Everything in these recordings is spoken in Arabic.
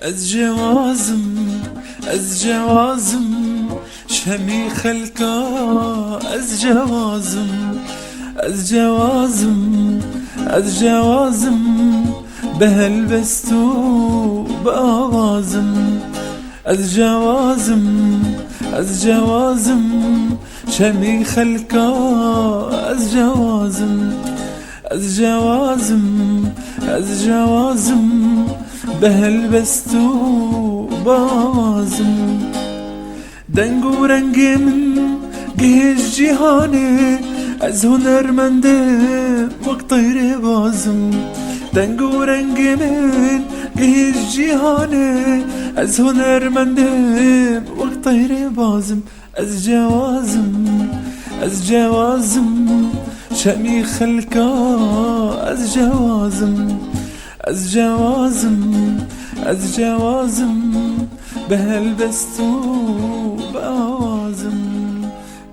از جوازم شمی خلکا از جوازم به هلبستو بآوازم از جوازم شمی خلکا از جوازم به هلبستو بآوازم دنگ و رنگ من گهش جهانه از هنرمنده وقت طیر بازم دنگ و رنگ من گهش جهانه از هنرمنده وقت طیر بازم از جوازم شمی خلکا از جوازم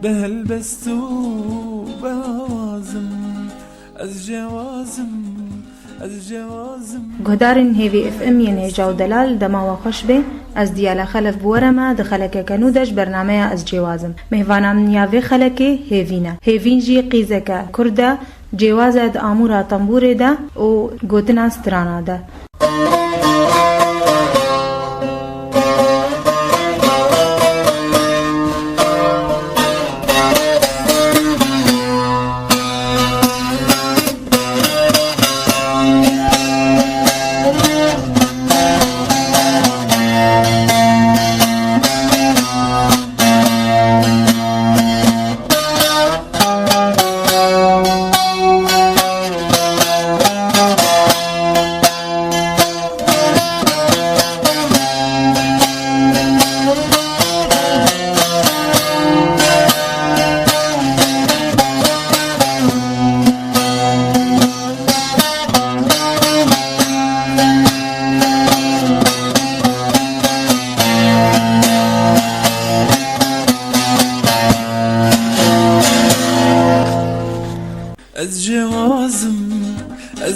به هلبستو بآوازم از جوازم گهدارن هیوی اف ام یعنی جو دلال دما و خوش به از دیالا خلف بورما دخلک کنودش برنامه از جوازم مهوانم نیاوی خلک هیوین جی قیزک کرده جوازد آمورا تنبوره ده و گوتنا سترانا ده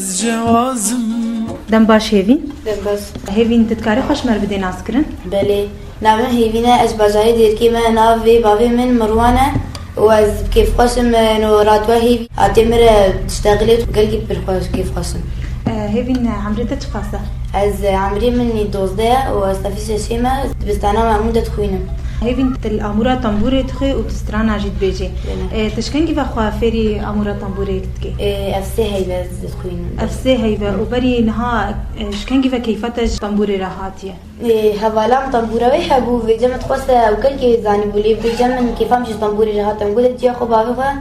از جوازم دم باش هیوین دم باش هیوین تتکاری خوش مر بده ناس کرن بله نام هیوینه از بازاری دیر که من ناوی باوی من مروانه و از كيف قسم انه راتوهي اتمر تشتغلت وقلقي بالخوش كيف قسم هیوین عمرته چه قاسه از عمري مني 12 واستفيش شيما بس انا معموده تخوينم هیوین تل امورا تنبوره تخي و تسترانا جيت بيجي تشكنگي بخوا فيري امورا تنبوره تكي افسي هيبه تخوينم افسي هيبه وبري نها شكنگي كيفتش تنبوره راحتيه هوالام تنبوره وي حبو في جمع تقصه وكلكي زاني بولي في جمع كيفامش تنبوري راحتم قلت جي خو بابا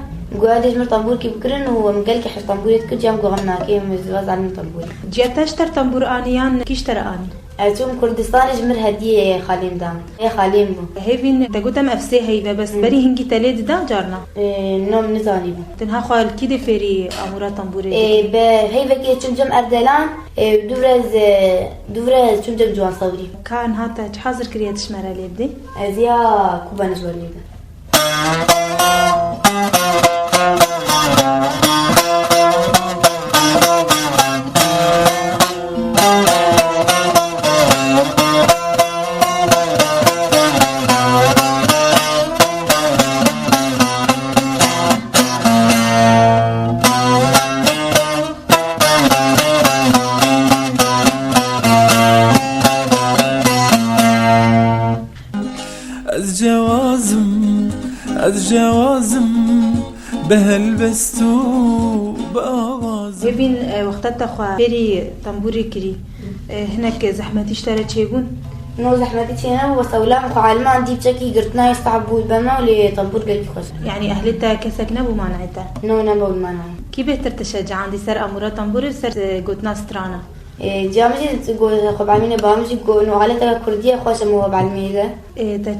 قاعد مر طنبور كي بكرن ومقلك حش طنبوري تكو جام غمنا كي مزواز عن طنبور جاتشتر طنبور انيان كيشتر اني اتوم كردستان جمر هديه خاليم دام يا خاليم بو هيفين تقوتم افسي هيبه بس بري هنجي تليد دا جارنا نوم نزاني بو تنها خال كيدي فيري امورا طنبوري ب هيفا كي تشم اردلان دورز تشم جوان صوري كان هاتا حاضر كرياتش مرالي بدي ازيا كوبانش وليده از جوازم به هلبستو بآوازم هيفين وقتها تخوا فيري طنبوري كري هناك زحمتي اشترى تشيغون نو زحمتي تشينا وسولام وعلما عندي بشكي قرتنا يستعبوا البنا ولي طنبور قلبي خوش يعني أهلتها كسك نبو مانعتها نو نبو المانع كي بهتر تشجع عندي سر أمورا طنبوري سر قوتنا سترانا جامجي تقول خب عمينا بامجي قول إنه على كردية خوش مو بعلمية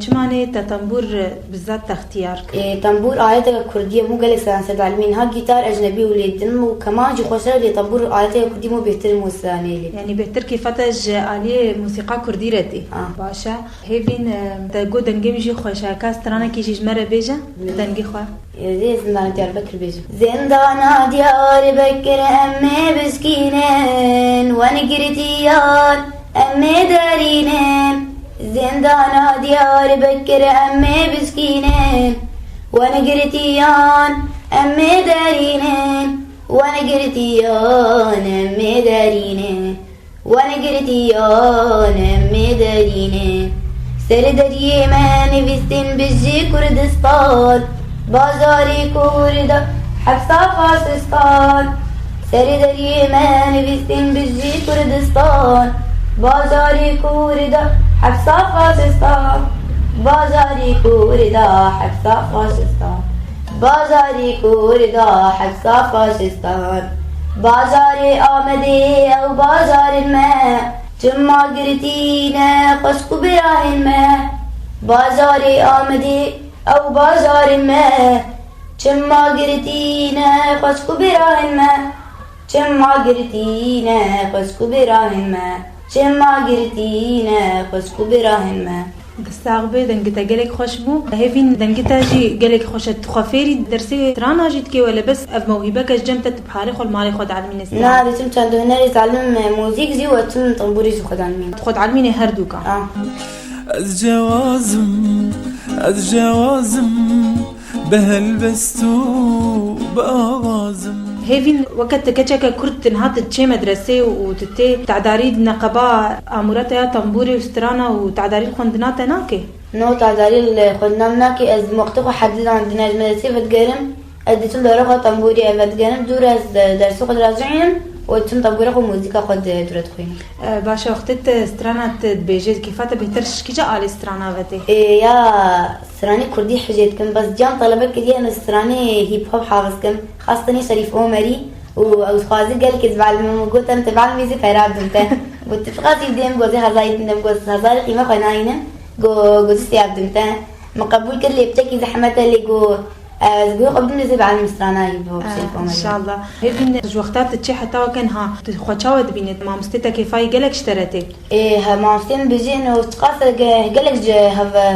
تشمانه تطنبور بالذات تختيارك طنبور آلتها كردية مو قال سانسد علمين ها جيتار أجنبي وليدن وكمان جو خوشة اللي طنبور آلتها كردية مو بيحترموا السانيلي يعني بهتر كيفتج آلية موسيقى كردي ردي باشا هيفين تقو دنگي مجي خوشا كاس ترانا كيجي جمرة بيجا دنگي خواه زي زندان ديار بكر بيجو زندان ديار بكر أمي بسكينين ونقرتيان أمي دارينين زندان ديار بكر أمي بسكينين ونقرتيان أمي دارينين ونقرتيان أمي دارينين ونقرتيان أمي دارينين سر درية ما نفستن بجي كردستان بازاري كوردا حبسا فاسستان سر درية ما نفستن بجي كردستان بازاري كوردا حبسا فاسستان بازاري كوردا حبسا فاسستان بازاري كوردا حبسا فاسستان بازاري آمدي أو بازار الماء جمع قرتينا خشكو براه الماء بازاري آمدي أو بازار الماء جمع قرتينا خشكو براه الماء جمع قرتينا خشكو براه الماء جمع قرتينا خشكو براه الماء دستاغبه دنگتا گلک خوش بو هیفین دنگتا جی گلک خوش تخافيري درسي ترانا جيت كي ولا بس اف موهبه كاش جمت بحالي خل مالي خد علمين السنة لا بتم كان هنري تعلم موزيك زي وتم طنبوري زي خد علمين خد علمين هردوكا از جوازم بهلبستو بآغازم هيفين وقت كتشكا كرت نهات تشي مدرسة وتتي تعداريد نقبا اموراتها طنبوري وسترانا وتعداريد خندناتا ناكي نو تعداري خدنامناكي از مقتقو حدد عندنا مدرسة فتقرم اديتم دورة طنبوري فتقرم دور از درسو خد راجعين وتم طنبوري خو موزيكا خد دورة خوين باشا وقتت سترانا تبيجي كيفاتا بيترش كيجا آلي سترانا فتي يا ستراني كردي حجيتكم بس جان طلبك كدي انا ستراني هيب هوب حافظكم خاصة شريف عمري وخوازي قال كذب على المهم قلت انت بعلم ميزي فيراب دمته قلت فقاسي ديم قوزي هزايت ندم قوز هزاري قيمة خناينة قوزي سياب دمته مقبول كل اللي بتكي زحمته اللي قو قبل نزيب على المسترانا هيب هوب شريف عمري ان شاء الله هيفين وقتات تشي حتى وكانها خوشاوة دبينت ما مستتا كيفاي قالك اشترتي ايه ما مستين بيجين وتقاسة قالك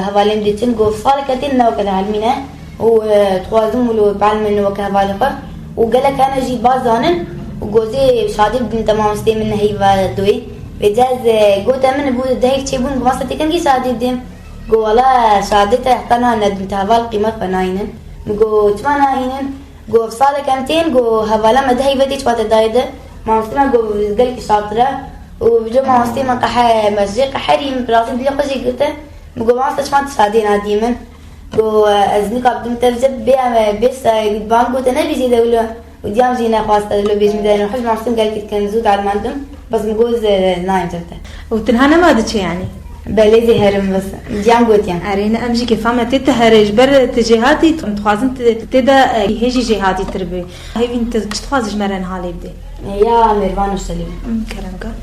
هفاليم ديتين قو فصالكتين وكذا علمينه وتخوازم ولو بعلم وكهفالقه وقالك انا جي بازانن وجوزي شادي بنت ما مستي من هيفا دوي بجاز قلت من بود دهيك تشيبون قمصتي كان جي شادي بديم قو والله شادته احتنا ند بنت هفال قيمة فناينن قو تمانا هينن قو فصالك امتين قو هفالا ما دهي بدي تشوات دايده ما مستي ما قو قالك شاطره وبجو ما مستي ما قحا مسجي قحري من براسي بلي قشي قلته قو ما مستي شمات شادي ناديمن قو ازني قابدم تفزب بيا بس قدبان قلت انا بيجي دولة وديام جينا خواسته لو بيج مدانا وحج ما مستي قالك كان زود على المندم بس مقوز نايم جبته وتنهانا ما دتشي يعني بليزي هرم بس ديام قلت يعني ارينا امجي كيفما تتهرج بر تجهاتي متخازن تدا هيجي جهاتي تربي هيفين تخازج مرن حالي بدي يا ميرفان السليم كرمك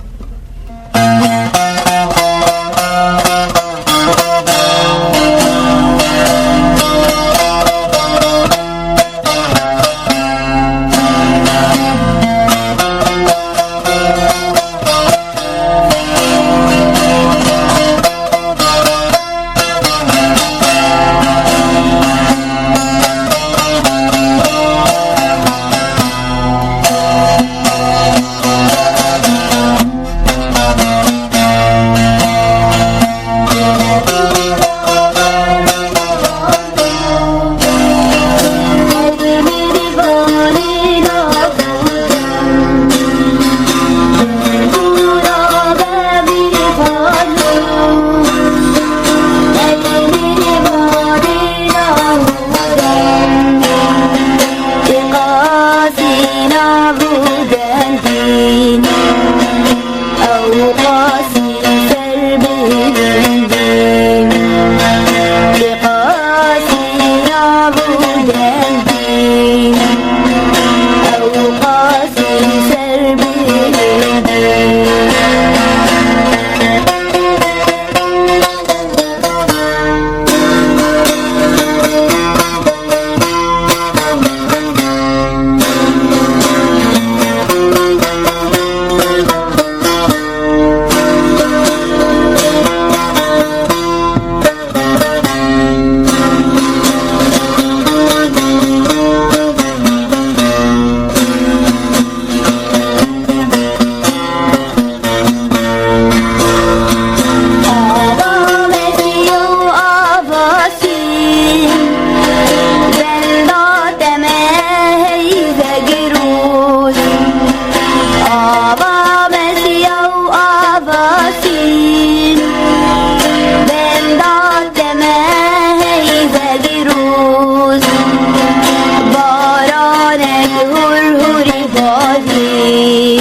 باشی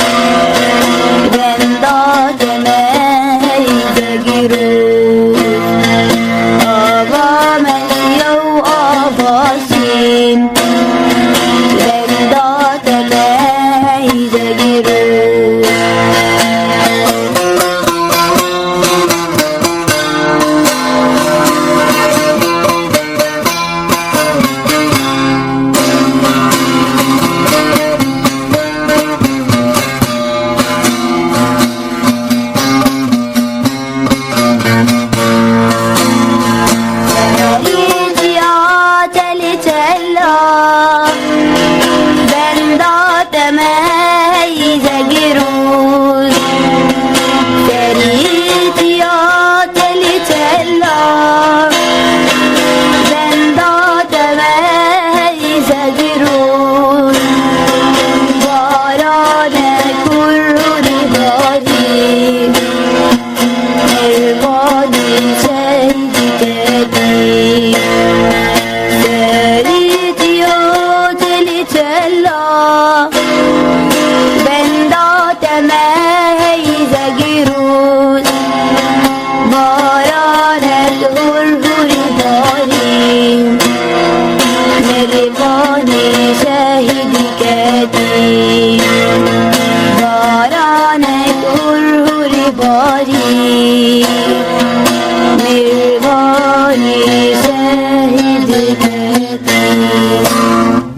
بندادم ایزگیرو آوا مشیا و آواسیم بندادم ایزگیرو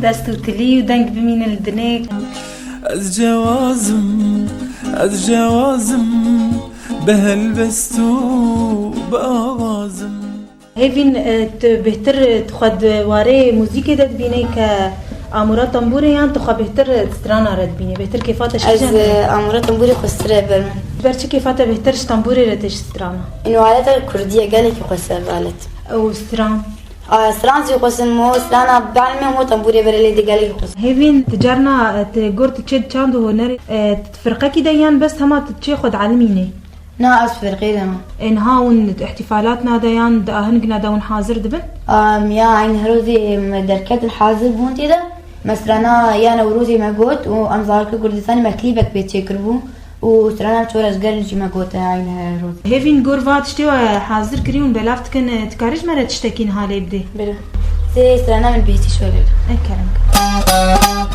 دست و تلی و دنگ بمین الدنيك از جوازم بهلبستو بآغازم هيفين بهتر تخد واري موزيكي داد بيني كأمورات طنبوري يعني تخد بهتر سترانا رد بيني بهتر كيفاتش از امورات طنبوري خسره برمن برچه كيفاتا بهترش طنبوري ردش سترانا انو عادت الكرديه قالك خسر بالت او ستران سرانزي قسم مو سرانا بعلمي مو طنبوري برلي دي قالك خسر هيفين تجارنا تقول تشد چاندو هنري تفرقه كده يعني بس هما تتشي خد علميني نا أصفر قيدنا انها ون احتفالاتنا ديان هنقنا دون حاضر دبن يا عين هروزي دركات الحاضر بونتي ده مثلا يا نوروزي ماجوت وامزارك كردستاني مكليبك بيتشكربو وسرانا شورش قرنجي ماجوت عين هروزي هيفين غورفات شتوا حاضر كريون بلافت كن تكارج مرة تشتكين هالي بدي بلا زي سرانا من بيتي شوية اكرمك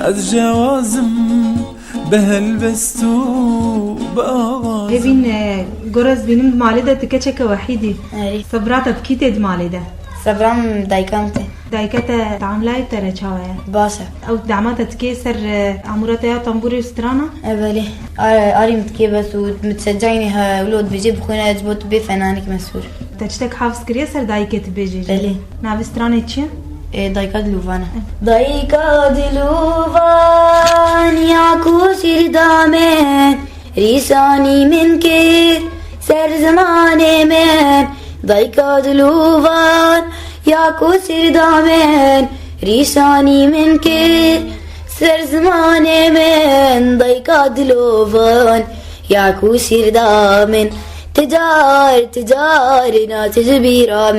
از جوازم بهلبستو بآغازم هيفين جرز بينم مالده تكتشك وحيدي أري صبرات بكيتد مالده صبرام دايكامتي دايكتا تعاملاي ترى شوايا باشا او دعمات تكيسر عمورتها طنبوري وسترانا بلي اري متكي بس ومتشجعيني هولود بجيب خونا جبوت بفنانك مسؤول تشتك حافظ كريسر دايكت بيجي بلي ناف سترانا تشي دايكاد لوفانا دايكاد لوفان ياكو سردامن ريساني من كير سر زماني من دايكاد لوفان ياكو سردامن ريساني من كير سر زماني من دايكاد لوفان ياكو سردامن تجار ناتج بيرا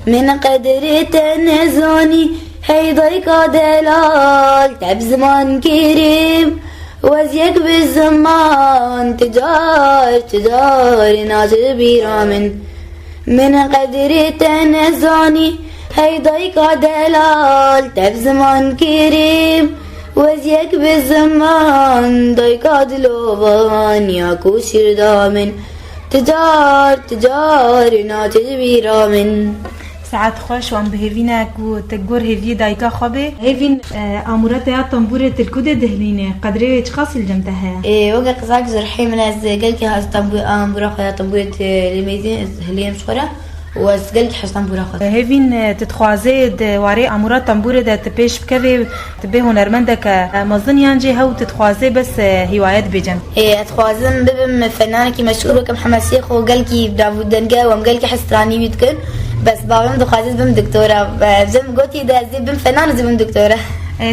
من قدر تنزوني هي ضيقة دلال تعب زمان كريم وزيك بالزمان تجار ناس بيرا من قدر تنزوني هي ضيقة دلال تعب زمان كريم وزيك بالزمان ضيقة دلوبان ياكو سردامن تجار ناس بيرا ساعت خوش وام بهيفينا كو تقور هيفي دايكا خبي هيفين امورات يا طنبورة الكودة دهلينه قدري تشخص الجمتها وقع قزاك زرحي من از قلك هاز طنبورة خيا طنبورة لميزين هلية مشخورة واز قلك حس طنبورة خد هيفين تتخوازي دواري امورات طنبورة دا تبيش بكبي تبي هنرمندك مظن يانجي هاو تتخوازي بس هوايات بجم اتخوازم ببم فنانة كي مشهور وكم حماسي خو قلكي برافو دنقا وام قلكي حسراني بيتكن بس بابم دخوازي بم دكتورة بزم قوتي دا زي بم فنانة زي بم دكتورة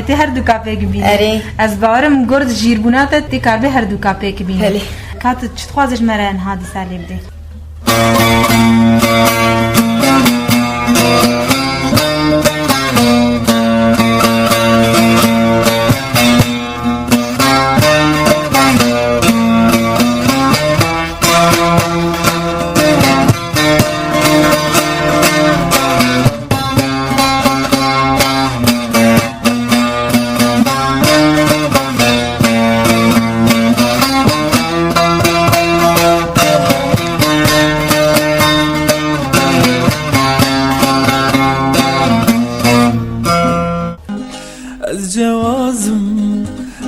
تی هر دو کافه کبینی. آره. از باورم گرد جیربونات تی کافه هر دو کافه کبینی. بله. کات چت خوازش مرن هادی سالی بده.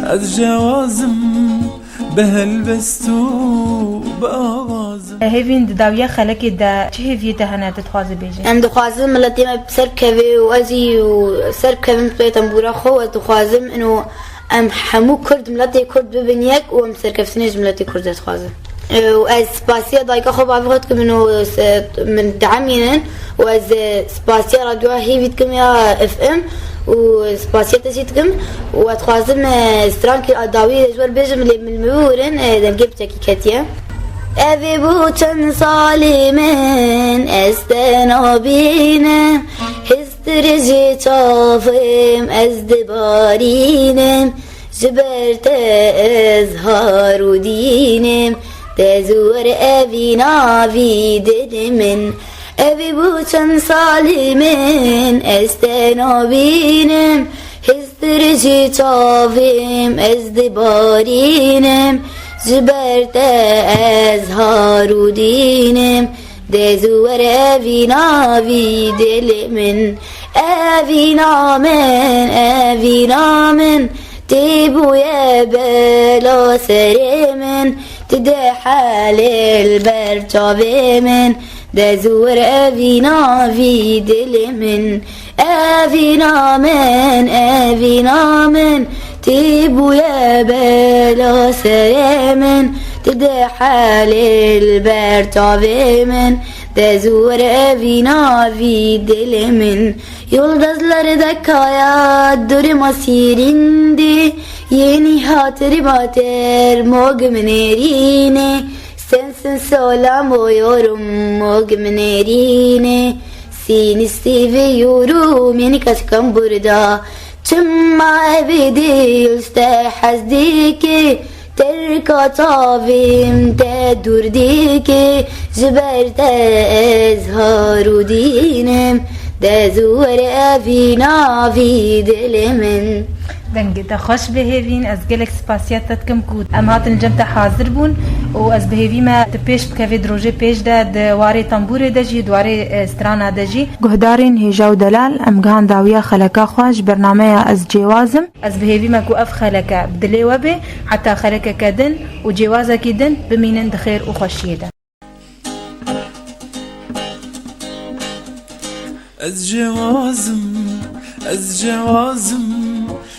از جوازم به هلبستو بآوازم هیوین داویه خلکی دا چه هیویته هنر تتخوازه بیجه؟ ام دخوازم ملتي ما بسر كبي وازي وسر كبي بطوية تنبورة خو دخوازم انه ام حمو كرد ملتي كرد ببنيك وام سر كفتنيج ملتي كرد تخوازم واز سباسيا دايكا خو بعرف خدكم انه من دعمينن واز سباسيا راديو هي فيتكم يا اف ام وسباسيا تسيتكم وتخوازم سترانكي اداوي جوار بيجم اللي من المورن دنجيب تكيكاتيا Evi bu çın salimin estenabinem Histirici çafim ezdibarinim Ziberte ezharu dinim Tezur evi navi dilimin Evi bu çın salimin estenabinem Histirici çafim ezdibarinim Ziberte ezharu dinim Dezuver evinavi dilimin Evinamen Tibuye bela serimin Tide halil berçavimin Dezuver evinavi dilimin Evinamen Tibuye bela serimin Tide halil berçavimin Dezur evinavi dilimin Yıldızları da kaya durma sirindi Yeni hatırımater mogmenerine Sensin solamıyorum mogmenerine Seni seviyorum yeni kaçkan burada Çımma ebedi üstehazdiki Terka tavim te durdiki Ziberte ezharu dinim Dezur evinavi dilimin دنگ خوش بهیوین از گلک سپاسیات تکم کود ام هاتن جمت حاضر بون و از بهیوی ما تپیش بکوی دروژه پیش ده دواره تنبور دجی دواره استرانا دجی گهدارین هیجا و دلال ام گهان داویا خلکا خوش برنامه از جوازم از بهیوی ما کو اف خلکا بدلی وبه حتی خلکا کدن و جوازا کدن بمینن دخیر و خوشیه ده از جوازم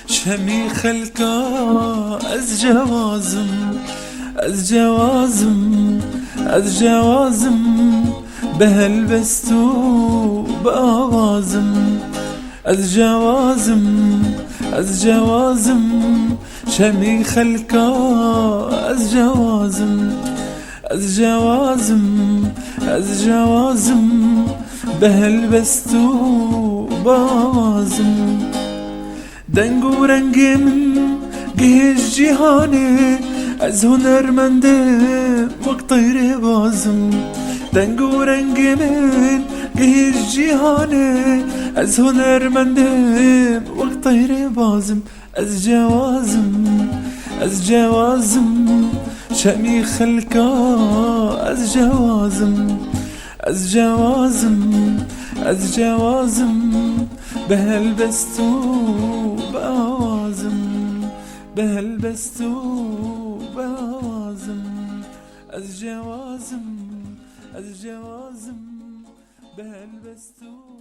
شمی خلکا از جوازم به هلبستو بآوازم از جوازم شمی خلکا از جوازم به هلبستو بآوازم دنگ و رنگ من گهش جهانه از هنرمنده مقطیر بازم دنگ و رنگ من گهش جهانه از هنرمنده مقطیر بازم از جوازم شمی خلکا از از جوازم از جوازم بهلبستو بوازم بهلبستو بوازم از جوازم بهلبستو